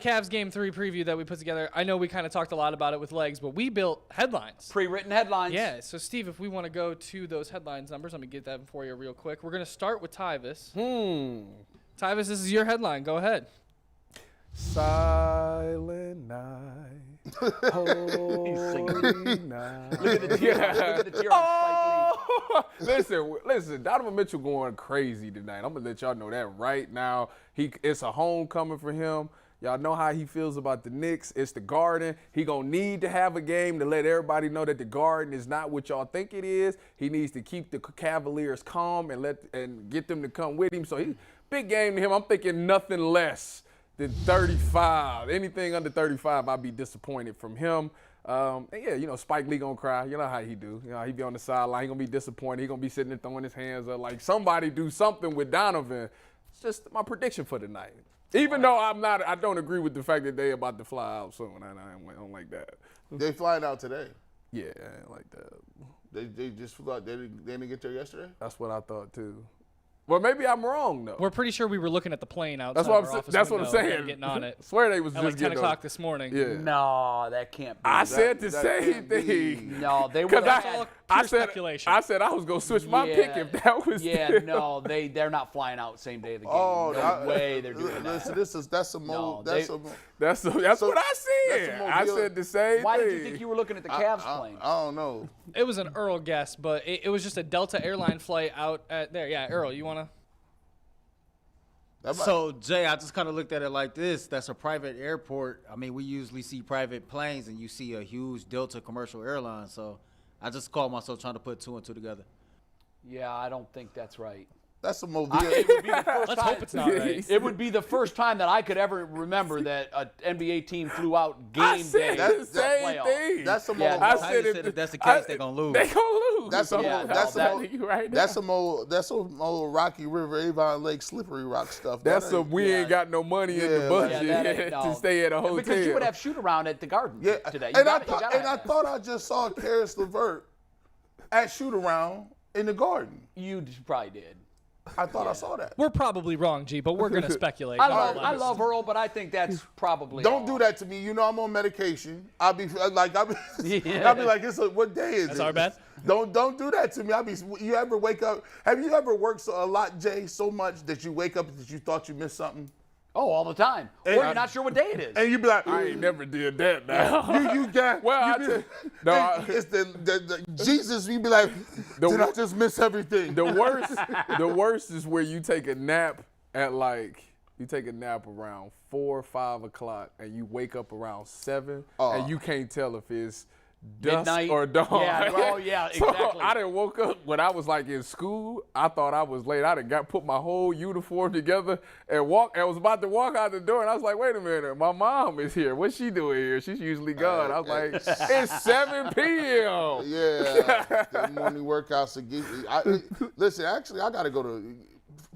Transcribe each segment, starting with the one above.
Cavs Game 3 preview that we put together, I know we kind of talked a lot about it with legs, but we built headlines. Pre-written headlines. Yeah, so Steve, if we want to go to those headlines numbers, let me get that for you real quick. We're going to start with Tyvis. Tyvis, this is your headline. Go ahead. Silent night, holy night. Look at the tear. Look at the tear on Spike Lee. Listen, Donovan Mitchell going crazy tonight. I'm going to let y'all know that right now. It's a homecoming for him. Y'all know how he feels about the Knicks. It's the Garden. He going to need to have a game to let everybody know that the Garden is not what y'all think it is. He needs to keep the Cavaliers calm and get them to come with him. So big game to him. I'm thinking nothing less than 35. Anything under 35, I'd be disappointed from him. And yeah, Spike Lee going to cry. You know how he do. He be on the sideline. He going to be disappointed. He going to be sitting there throwing his hands up. Like, somebody do something with Donovan. It's just my prediction for tonight. Even though I don't agree with the fact that they about to fly out soon. I don't like that. They flying out today. Yeah, I ain't like that. They just flew out. They didn't get there yesterday? That's what I thought too. Well, maybe I'm wrong though. We're pretty sure we were looking at the plane outside. That's what I'm saying. Getting on it. I swear they was at just like 10 o'clock this morning. Yeah. No, that can't be. I said the same thing. No, they would have I said speculation. I said I was gonna switch my pick if that was. Yeah, no, they're not flying out same day of the game. No way they're doing that. Listen, that's what I said. I said the same thing. Why did you think you were looking at the Cavs plane? I don't know. It was an Earl guess, but it was just a Delta airline flight out at there. Yeah, Earl, you wanna? So, Jay, I just kind of looked at it like this. That's a private airport. I mean, we usually see private planes, and you see a huge Delta commercial airline. So I just called myself trying to put two and two together. Yeah, I don't think that's right. That's a mobile. Let's hope it's not right. It would be the first time that I could ever remember that an NBA team flew out game day. That's the same thing. That's a Yeah, mobile. I said if that's the case, they're gonna lose. They gonna lose. That's a more Rocky River, Avon Lake, Slippery Rock stuff. We ain't got no money in the budget to stay at a hotel. Because you would have shoot around at the Garden today. I thought I just saw Karis LeVert at shoot around in the Garden. You probably did. I thought I saw that. We're probably wrong, G, but we're gonna speculate. I love Earl, but I think that's probably. Don't do that to me. You know I'm on medication. I'll be like, what day is it? That's our bad. Don't do that to me. You ever wake up? Have you ever worked a lot, Jay, so much that you wake up that you thought you missed something? Oh, all the time. Or you're not sure what day it is. And you be like, I ain't never did that now. you got. Well, it's the Jesus. You be like, did I just miss everything? The worst is where you take a nap at around 4 or 5 o'clock and you wake up around 7 and you can't tell if it's dusk midnight or dawn. Yeah, exactly. So I done woke up when I was like in school. I thought I was late. I done put my whole uniform together and was about to walk out the door, and I was like, wait a minute, my mom is here. What's she doing here? She's usually gone. I was like, it's 7 p.m. Yeah, the morning workouts are geeky. Listen, actually, I got to go to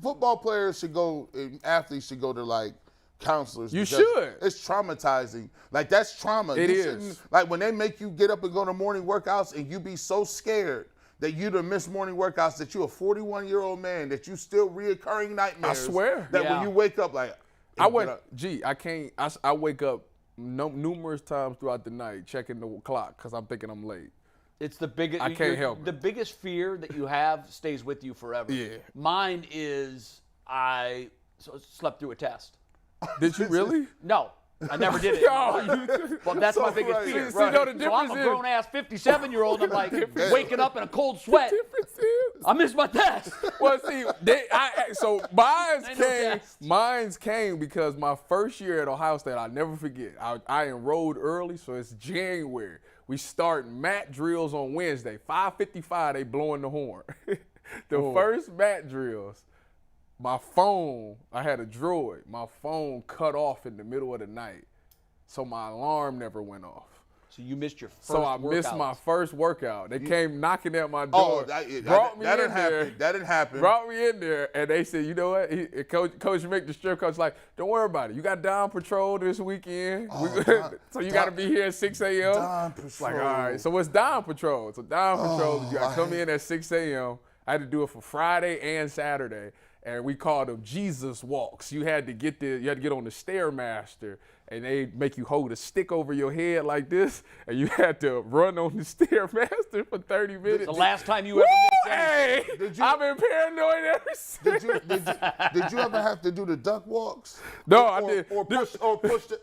football players should go, athletes should go to like counselors. You should. It's traumatizing. Like, that's trauma. It is. Like, when they make you get up and go to morning workouts and you be so scared that you done miss morning workouts, that you're a 41-year-old man, that you still reoccurring nightmares. I swear. That when you wake up, like, I wake up numerous times throughout the night checking the clock because I'm thinking I'm late. It's the biggest. I can't help it. The biggest fear that you have stays with you forever. Yeah. Mine is I slept through a test. Did you really? No, I never did it. Well, that's my biggest fear. See, no, the So I'm a grown-ass 57-year-old. I'm like waking up in a cold sweat. I missed my test. Well, see, mine's came because my first year at Ohio State, I'll never forget. I enrolled early, so it's January. We start mat drills on Wednesday. 5:55, they blowing the horn. First mat drills. My phone, I had a Droid. My phone cut off in the middle of the night, so my alarm never went off. So you missed your first So I missed my first workout. They came knocking at my door. That didn't happen. Brought me in there, and they said, you know what? Coach Mick, the strip coach, like, don't worry about it. You got Dawn Patrol this weekend. So you got to be here at 6 a.m. Dawn Patrol. Like, all right. So it's Dawn Patrol. So Dawn Patrol, you got to come in at 6 a.m. I had to do it for Friday and Saturday. And we called them Jesus walks. You had to get on the Stairmaster, and they make you hold a stick over your head like this, and you had to run on the Stairmaster for 30 minutes. The last time you ever missed Hey, I've been paranoid ever since. Did you ever have to do the duck walks? No, I did. Or push the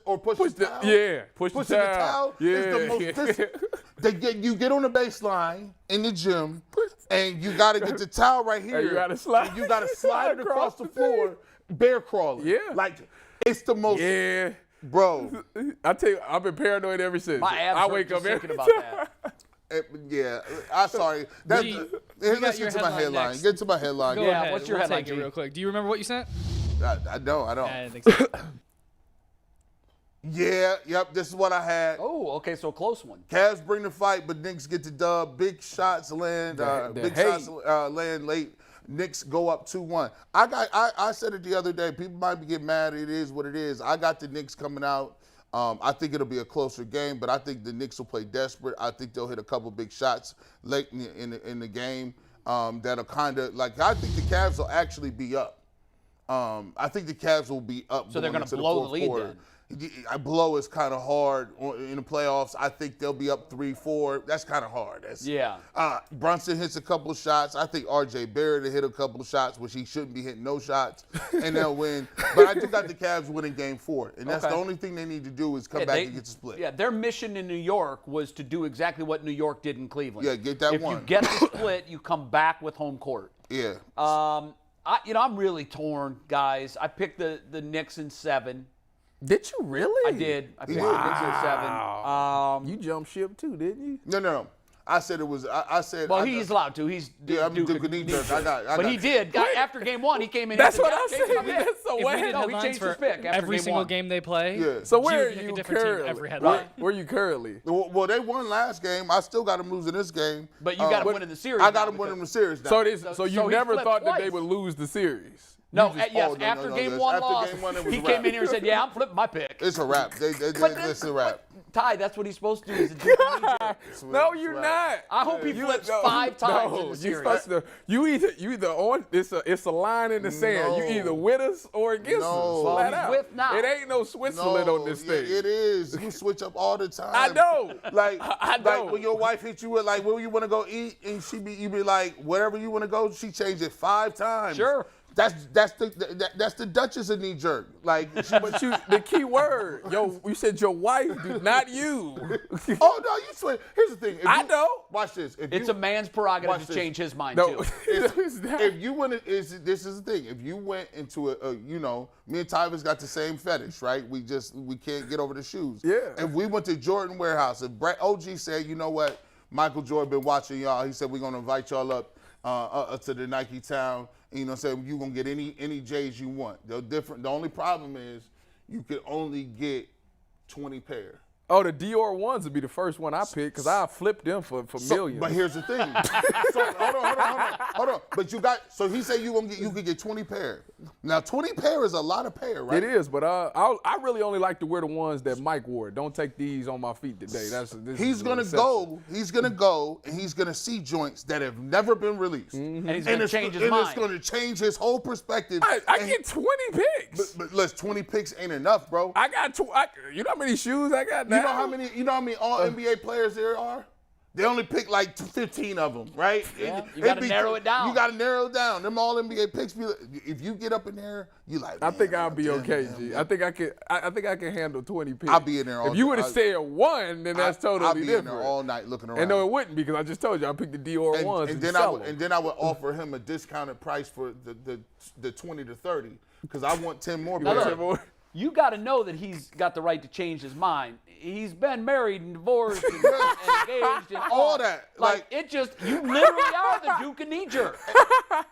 towel. Yeah, push Pushing the towel Yeah. is the most. You get on the baseline in the gym, and you got to get the towel right here. And you gotta slide. And you got to slide it across the floor, bear crawling. Yeah. Like, it's the most. Yeah. Bro. I tell you, I've been paranoid ever since. My abs I hurt wake just up every thinking about time. that. Yeah, I'm sorry. got your Let's get to my headline headline. next. Get to my headline. Go Yeah, ahead. what's your we'll headline, take it G? real quick. Do you remember what you sent? I don't. I didn't think so. Yeah, yep, this is what I had. Oh, okay, so a close one. Cavs bring the fight, but Knicks get the dub. Big shots land. Shots land late. Knicks go up 2-1. I said it the other day. People might be getting mad. It is what it is. I got the Knicks coming out. I think it'll be a closer game, but I think the Knicks will play desperate. I think they'll hit a couple big shots late in the game that'll kind of like. I think the Cavs will actually be up. I think the Cavs will be up. So they're going gonna into blow the fourth lead quarter. then? Blow is kind of hard in the playoffs. I think they'll be up 3-4. That's kind of hard. Yeah. Brunson hits a couple of shots. I think R.J. Barrett will hit a couple of shots, which he shouldn't be hitting no shots, and they'll win. But I do got the Cavs winning Game 4, and that's Okay. the only thing they need to do is come back and get the split. Yeah, their mission in New York was to do exactly what New York did in Cleveland. Yeah, get that if one. If you get the split, you come back with home court. Yeah. I'm really torn, guys. I picked the Knicks in 7. Did you really? I did. I picked the Knicks in 7. You jumped ship too, didn't you? No. I said it was. I said. Well, he's allowed to. He's I'm Duke Duke knee-jerk. But he did. After Game 1, he came in. That's and what said, I'm saying. "Yeah, That's so If what? we did No, he headlines changed his for pick after every Game single 1. game they play. Yeah. So G where would are pick a you different team currently? every headline. Where are you currently? Well, they won last game. I still got them losing this game. But you got them winning the series. I got now them winning the because- series. Now. So you so he never flipped thought that they twice. would lose the series? No, You just- yes. oh, no, After no, Game yes. 1 After loss, Game 1, it was he a came wrap. in here and said, "Yeah, I'm flipping my pick." It's a wrap. It's a wrap. Ty, that's what he's supposed to do. Is a Duke knee-jerk. No, you're not. I hope he flips 5 times in the series. You're supposed to. You either on. It's a line in the sand. You either with us or against No. us. Well, Flat he's out. with now. It ain't no Switzerland on this yeah, thing. it is. You switch up all the time. I know. Like, I know. like when your wife hit you with like, where you want to go eat, and you be like, wherever you want to go. She changed it 5 times. Sure. That's the Duchess of knee jerk. Like, But the key word, you said your wife, dude, not you. oh no, you switch. Here's the thing. If I you- know. Watch this. If It's you, a man's prerogative Watch to this. change his mind No, too. it's not. If you went, this is the thing. If you went into me and Tyvis got the same fetish, right? We can't get over the shoes. Yeah. If we went to Jordan Warehouse, if Brett OG said, you know what, Michael Jordan been watching y'all. He said we're gonna invite y'all up to the Nike Town. And, you know, what I'm saying, you gonna get any J's you want. They're different. The only problem is you can only get 20 pair. Oh, the Dior ones would be the first one I picked because I flipped them for millions. But here's the thing. So hold on. But so he said you could get 20 pair. Now 20 pair is a lot of pair, right? It is, but I really only like to wear the ones that Mike wore. Don't take these on my feet today. He's gonna go, and he's gonna see joints that have never been released. And he's going to change his mind. And it's gonna change his whole perspective. I get 20 picks. But listen, 20 picks ain't enough, bro. I got you know how many shoes I got now? You know how many all NBA players there are? They only pick like 15 of them, right? Yeah, you gotta narrow it down. You got to narrow it down. Them all NBA picks. If you get up in there, you like. I think man, I'll be damn, okay, damn, G. damn. I think I can. I think I can handle 20 picks. I'll be in there all If you day. would have said 1, then that's totally I'll be different. in there all night looking around. And no, it wouldn't because I just told you I picked the Dior ones and sell them. And then I would offer him a discounted price for the 20 to 30 because I want 10 more. Now, pairs. look, you got to know that he's got the right to change his mind. He's been married and divorced and engaged and All that. Like it just, you literally are the Duke knee jerk.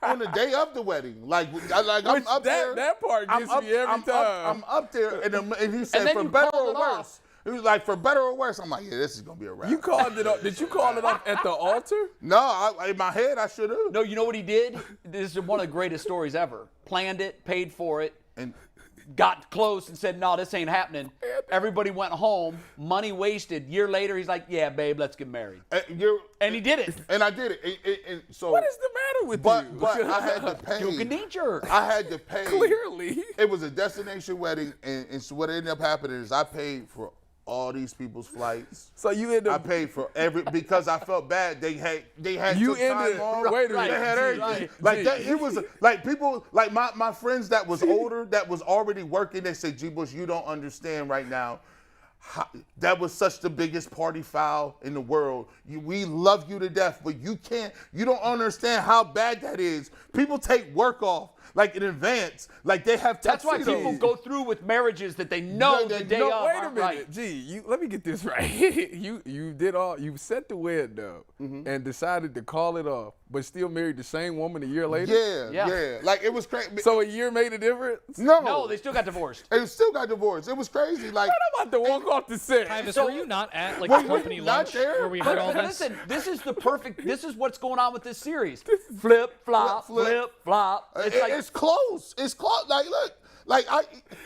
On the day of the wedding, I'm up there. That part gets me every time. I'm up there, and he said then for you better called or it off. worse. He was like, for better or worse. I'm like, yeah, this is gonna be a wrap. You called it up. Did you call it up at the altar? No, in my head I should have. No, you know what he did? This is one of the greatest stories ever. Planned it, paid for it. And got close and said, no, this ain't happening. Everybody went home, money wasted. Year later, he's like, yeah, babe, let's get married. And he did it. And I did it. And so What is the matter with you? But I had to pay. Human nature. I had to pay. Clearly. It was a destination wedding, and so what ended up happening is I paid for all these people's flights. So you ended up. I paid for because I felt bad. They had You took time ended. off. Wait a They minute. had everything. Right. Like that, it was like people like my friends that was older that was already working. They said, G. Bush, you don't understand right now. That was such the biggest party foul in the world. We love you to death, but you don't understand how bad that is. People take work off like in advance, like they have That's why tuxedos. people go through with marriages that they know the day of. Wait a aren't minute, right. G. Let me get this right. You set the wed up and decided to call it off, but still married the same woman a year later. Yeah. Like it was crazy. So a year made a difference. No, they still got divorced. They still got divorced. It was crazy. Like I'm about to walk off the set. Tyvis, were you not at like Were the you company not lunch there? where we heard all this? Listen, this is the perfect. This is what's going on with this series. Flip, flop, Flip, flip. flip, flop. It's close. It's close. Like look. Like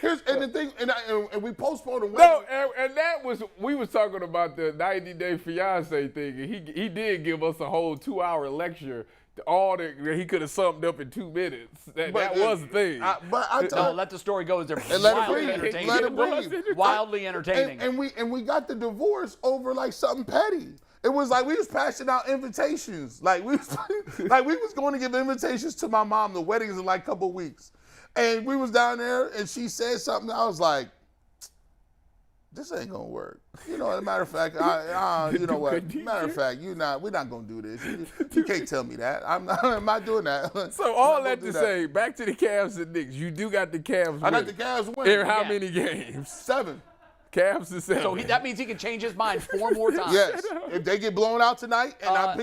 and the thing, and we postponed the wedding. No, and that was we was talking about the 90-day fiance thing, and he did give us a whole 2-hour lecture. All that he could have summed up in 2 minutes. That was the thing. No, let the story go. They're let it wildly breathe. entertaining. Let it breathe. Wildly entertaining. And we got the divorce over like something petty. It was like we was passing out invitations. Like we was going to give invitations to my mom. The wedding's in like a couple of weeks. And we was down there, and she said something. I was like, "This ain't gonna work." You know, as a matter of fact, you know what? Matter of fact, we're not gonna do this. You can't tell me that. I'm not doing that. So all that to say, back to the Cavs and Knicks. You do got the Cavs. I got the Cavs winning. In how many games? 7. Cavs to 7. So that means he can change his mind 4 more times. Yes. If they get blown out tonight, and I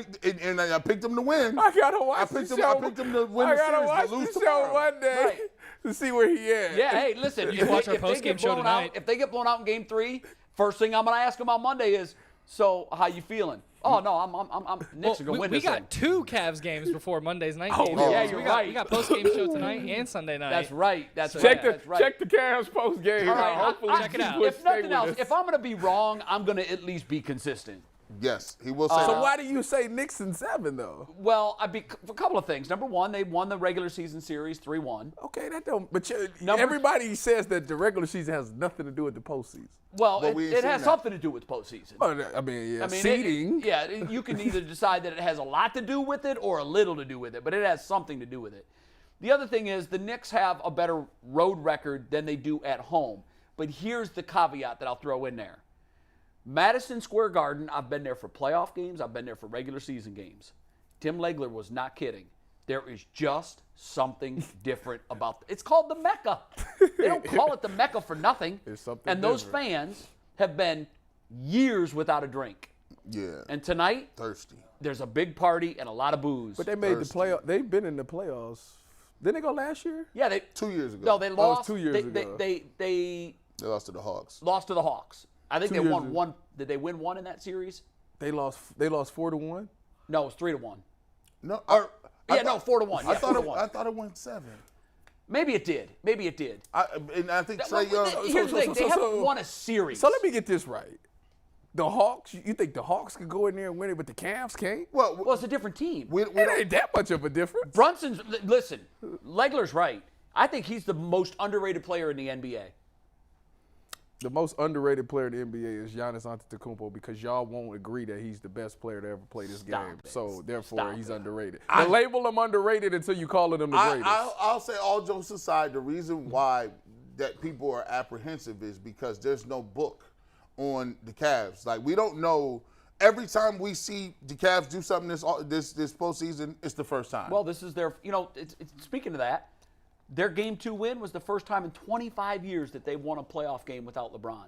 picked them to win. I gotta watch the show. I picked them to win the series. I gotta watch to lose the tomorrow. show one day. Right. To see where he at. Yeah, hey, listen. You watch our post-game show tonight. If they get blown out in Game 3, first thing I'm going to ask them on Monday is, so how you feeling? Oh no, I'm Knicks are going to win we this got thing. 2 Cavs games before Monday's night game. yeah, So you're we right. got post-game show tonight and Sunday night. That's right. That's Check right. check the Cavs post game. All right, Hopefully check it out. Bush If stay nothing with else, us. if I'm going to be wrong, I'm going to at least be consistent. Yes, he will say So that. why do you say Knicks in 7 though? Well, for a couple of things. Number one, they won the regular season series 3-1. Okay, that don't. But Number- everybody says that the regular season has nothing to do with the postseason. Well, But we ain't it seen has that. something to do with postseason. I mean, yeah, I mean, seeding. you can either decide that it has a lot to do with it or a little to do with it, but it has something to do with it. The other thing is the Knicks have a better road record than they do at home. But here's the caveat that I'll throw in there. Madison Square Garden, I've been there for playoff games. I've been there for regular season games. Tim Legler was not kidding. There is just something different about it. It's called the Mecca. They don't call it the Mecca for nothing. It's something and those different. fans have been years without a drink. Yeah. And tonight, Thirsty. there's a big party and a lot of booze. But they made Thirsty. the playoff. They've been in the playoffs. Didn't they go last year? yeah, they 2 years ago. no, they was lost. 2 years ago. They They lost to the Hawks. lost to the Hawks. I think 2 they years won ago. one. Did they win one in that series? They lost 4-1. No, it was 3-1. No. Yeah, no, 4-1. I Yeah, thought 4-1. I thought it went 7. Maybe it did. And I think Well, Trae Young. here's the thing. They haven't won a series. So let me get this right. The Hawks, you think the Hawks could go in there and win it, but the Cavs can't? Well, Well, it's a different team. we It don't, ain't that much of a difference. Brunson's, listen, Legler's right. I think he's the most underrated player in the NBA. The most underrated player in the NBA is Giannis Antetokounmpo because y'all won't agree that he's the best player to ever play this Stop game. it. So therefore, Stop he's it. underrated. Label him underrated until you call him the greatest. I'll say all jokes aside, the reason why that people are apprehensive is because there's no book on the Cavs. Like we don't know. Every time we see the Cavs do something this postseason, it's the first time. Well, this is their, speaking of that, their Game 2 win was the first time in 25 years that they won a playoff game without LeBron.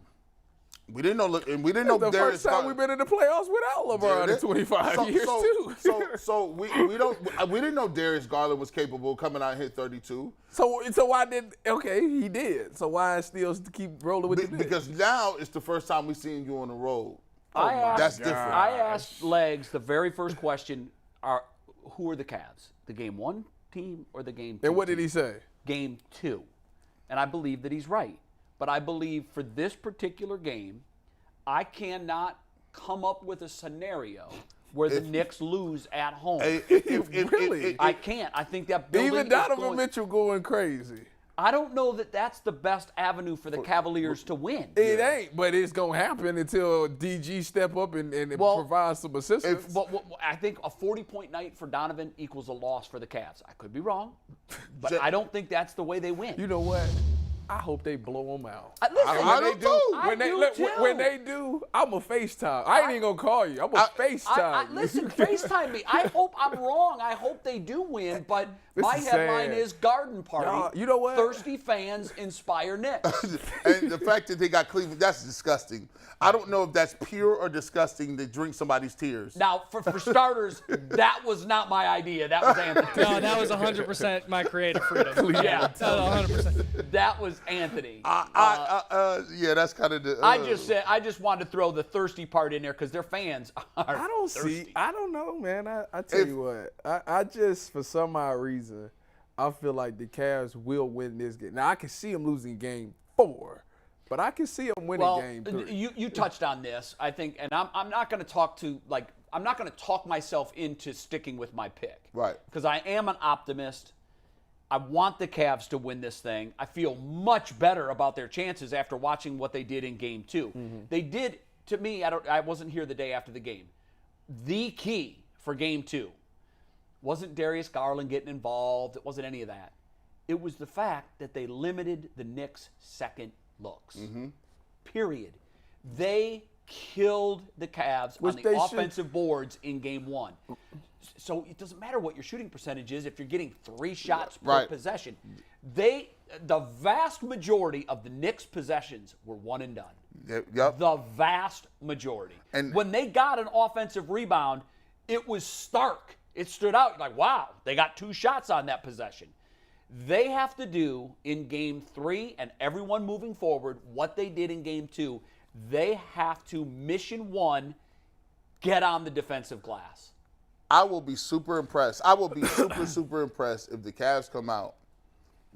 we didn't know, and we didn't know the Darius first time Garland. we've been in the playoffs without LeBron in 25 years too. So we didn't know Darius Garland was capable of coming out and hit 32. So why did he did. So why still keep rolling with the Knicks? Because now it's the first time we've seen you on the road. That's different. I asked Legs the very first question: who are the Cavs? The Game 1 team or the Game 2? And what did team? he say? Game 2. and I believe that he's right. But I believe for this particular game, I cannot come up with a scenario where the Knicks lose at home. Really? I can't. I think that building Even is Donovan Mitchell going crazy. I don't know that that's the best avenue for the Cavaliers to win. It ain't, but it's going to happen until DG step up and provide some assistance. I think a 40-point night for Donovan equals a loss for the Cavs. I could be wrong, but I don't think that's the way they win. You know what? I hope they blow them out. When they do, I'm a FaceTime. I ain't even going to call you. I'm a FaceTime. Listen, FaceTime me. I hope I'm wrong. I hope they do win, but my headline is Garden Party. You know what? Thirsty fans inspire Knicks. And the fact that they got Cleveland, that's disgusting. I don't know if that's pure or disgusting to drink somebody's tears. Now, for starters, that was not my idea. That was Anthony. No, that was 100% my creative freedom. Yeah. 100%. That was Anthony. Yeah, that's kind of the. I just wanted to throw the thirsty part in there because their fans are thirsty. I don't know, man. I tell you what. I just, for some odd reason, I feel like the Cavs will win this game. Now, I can see them losing game 4. But I can see them winning game 3. You touched on this, I think, and I'm not going to I'm not going to talk myself into sticking with my pick. Right. Because I am an optimist. I want the Cavs to win this thing. I feel much better about their chances after watching what they did in game 2. Mm-hmm. They did, to me, I wasn't here the day after the game. The key for game 2 wasn't Darius Garland getting involved. It wasn't any of that. It was the fact that they limited the Knicks' second looks. Mm-hmm. Period. They killed the Cavs on the offensive boards in game 1. So it doesn't matter what your shooting percentage is if you're getting 3 shots per possession. The vast majority of the Knicks' possessions were one and done. Yep. The vast majority. And when they got an offensive rebound, it was stark. It stood out like, wow, they got 2 shots on that possession. They have to do in game 3 and everyone moving forward what they did in game 2. They have to, mission 1, get on the defensive glass. I will be super impressed. I will be super impressed if the Cavs come out.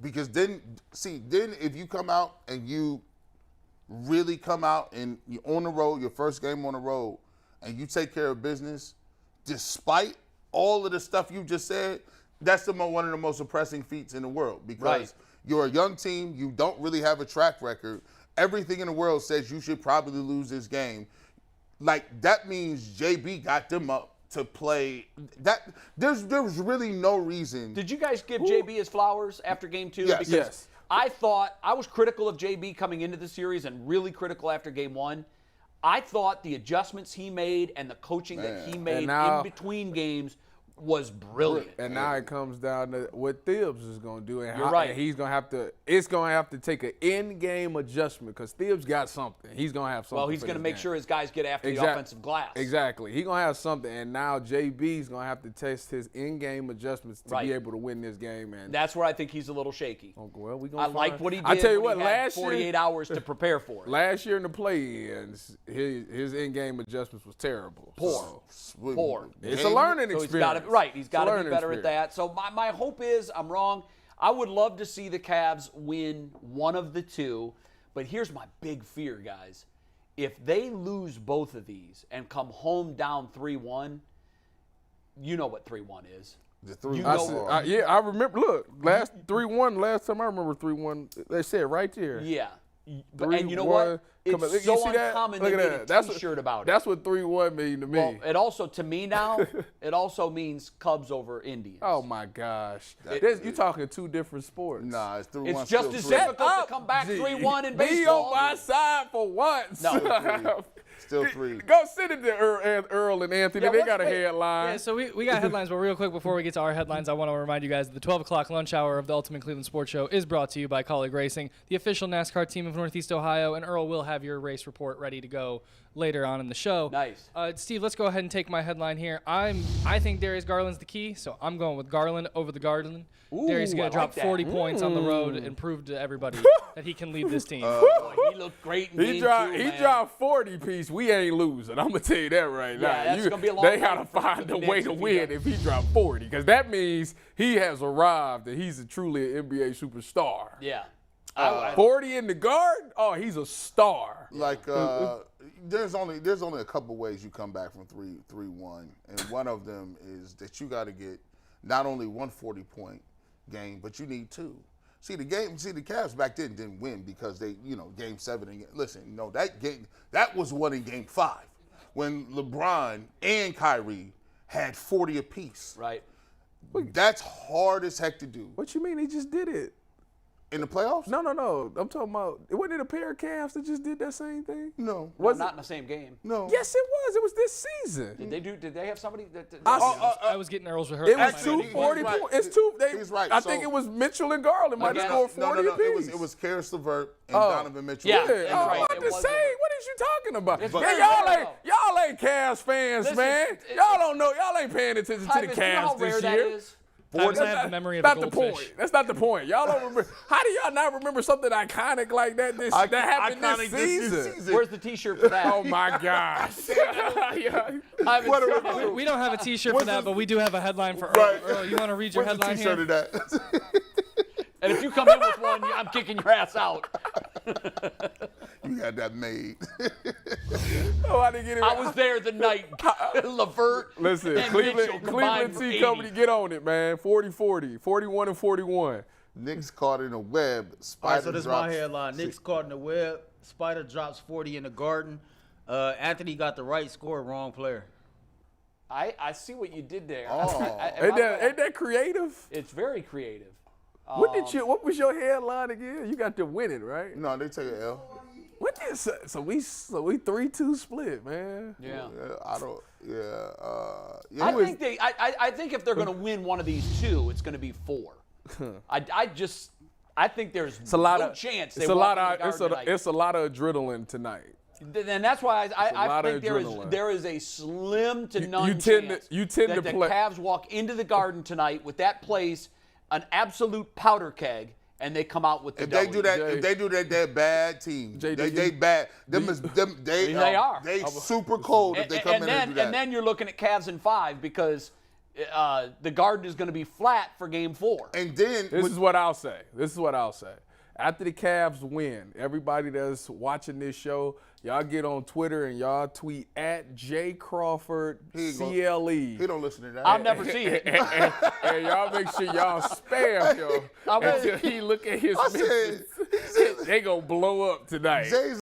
Because then if you come out and you really come out and you're on the road, your first game on the road, and you take care of business, despite all of the stuff you just said, that's one of the most impressive feats in the world because you're a young team. You don't really have a track record. Everything in the world says you should probably lose this game. Like, that means JB got them up to play. There's really no reason. Did you guys give JB his flowers after game 2? Yes. Because I thought I was critical of JB coming into the series and really critical after game 1. I thought the adjustments he made and the coaching that he made in between games was brilliant. And now it comes down to what Thibs is going to do. And You're right. And he's going to have to – it's going to have to take an in-game adjustment because Thibs got something. He's going to have something. Well, he's going to make sure his guys get after the offensive glass. Exactly. He's going to have something. And now JB's going to have to test his in-game adjustments to be able to win this game. And that's where I think he's a little shaky. Oh, well, I like what he did. I tell you when what, he had 48 hours to prepare for it. Last year in the play-ins, his in-game adjustments was terrible. Poor. It's a learning experience. He's got to be better at that. So my hope is I'm wrong. I would love to see the Cavs win one of the 2, but here's my big fear, guys. If they lose both of these and come home down 3-1, you know what 3-1 is. The 3-1. I remember. Look, last 3-1. Last time I remember 3-1, they said right there. Yeah. And you know what? It's so uncommon they get a T-shirt about it. That's what 3-1 mean to me. Well, it also, to me now, it also means Cubs over Indians. Oh, my gosh. You're talking 2 different sports. Nah, it's 3-1. It's just as difficult to come back 3-1 in baseball. Be on my side for once. No, Still 3. Go sit in there, Earl and Anthony. They got a headline. Yeah, so we got headlines, but real quick before we get to our headlines, I want to remind you guys that the 12 o'clock lunch hour of the Ultimate Cleveland Sports Show is brought to you by Colleague Racing, the official NASCAR team of Northeast Ohio, and Earl will have your race report ready to go later on in the show. Nice. Steve, let's go ahead and take my headline here. I think Darius Garland's the key, so I'm going with Garland over the Garland. Ooh, Darius is going to drop that. 40 points on the road and prove to everybody that he can lead this team. He looked great in game 2, He dropped 40 piece. We ain't losing. I'm going to tell you that right now. That's going to be a long They time got to for find the a way Knicks to win if he dropped 40 because that means he has arrived and he's truly an NBA superstar. Yeah. 40 in the Garden? Oh, he's a star. Like there's only a couple ways you come back from 3-1, and one of them is that you got to get not only one 40-point game, but you need two. The Cavs back then didn't win because they, Game 7. And listen, that was won in Game 5 when LeBron and Kyrie had 40 apiece. Right. That's hard as heck to do. What you mean? He just did it. In the playoffs? No. I'm talking about, wasn't it a pair of Cavs that just did that same thing? No. Was Not it? in the same game. No. Yes, it was. It was this season. Did they have somebody that? I was getting Earl's rehearsal. It was Actually, 240 he's right. points. It's two. He's right. I think it was Mitchell and Garland might have scored 40 apiece. It was Karis LeVert and Donovan Mitchell. Yeah. Yeah, That's I'm right. about It to was say, LeVert. what is you talking about? It's Yeah, very y'all ain't Cavs fans, Listen, man. Y'all don't know. Y'all ain't paying attention to the Tyvus, you know how Cavs rare this that year. is? Tyvus, I have the memory of That's a not the goldfish. point. That's not the point. Y'all don't remember. How do y'all not remember something iconic like that? That happened Iconic this season. Where's the T-shirt for that? Oh my gosh. Yeah. We don't have a T-shirt for that, but we do have a headline for Right. Earl. Earl, you want to read your Where's the headline T-shirt here? of that? And if you come in with one, I'm kicking your ass out. You got that made. Oh, I didn't get it. I was there the night LeVert Listen, and Mitchell Cleveland combined for Tea 80. Company, get on it, man. 40-40, 41-41. Knicks caught in a web. All Spider right, so this is my drops headline. Knicks caught in the web. Spider drops 40 in the Garden. Anthony got the right score, wrong player. I see what you did there. Oh. Ain't that creative? It's very creative. What was your headline again? You got to win it, right? No, they take an L. What is so we 3-2 split, man. Yeah. I think if they're going to win one of these two, it's going to be 4. I think there's It's a lot no of chance they it's a walk lot in the of Garden tonight. it's a lot of adrenaline tonight. And that's why I lot think of there adrenaline. is a slim to none you tend chance to that the play- Cavs walk into the Garden tonight with that place an absolute powder keg, and they come out with the If they W. do that, they're a bad team. Jay, They bad. They are. They super cold if they come in and do that. And then you're looking at Cavs in 5 because the Garden is going to be flat for Game 4. And then This is what I'll say. After the Cavs win, everybody that's watching this show, y'all get on Twitter and y'all tweet at JCrawford CLE. he don't listen to that. I'll never see it. And y'all make sure y'all spam him I will. until he look at his I messages. said, They gonna blow up tonight. Jay's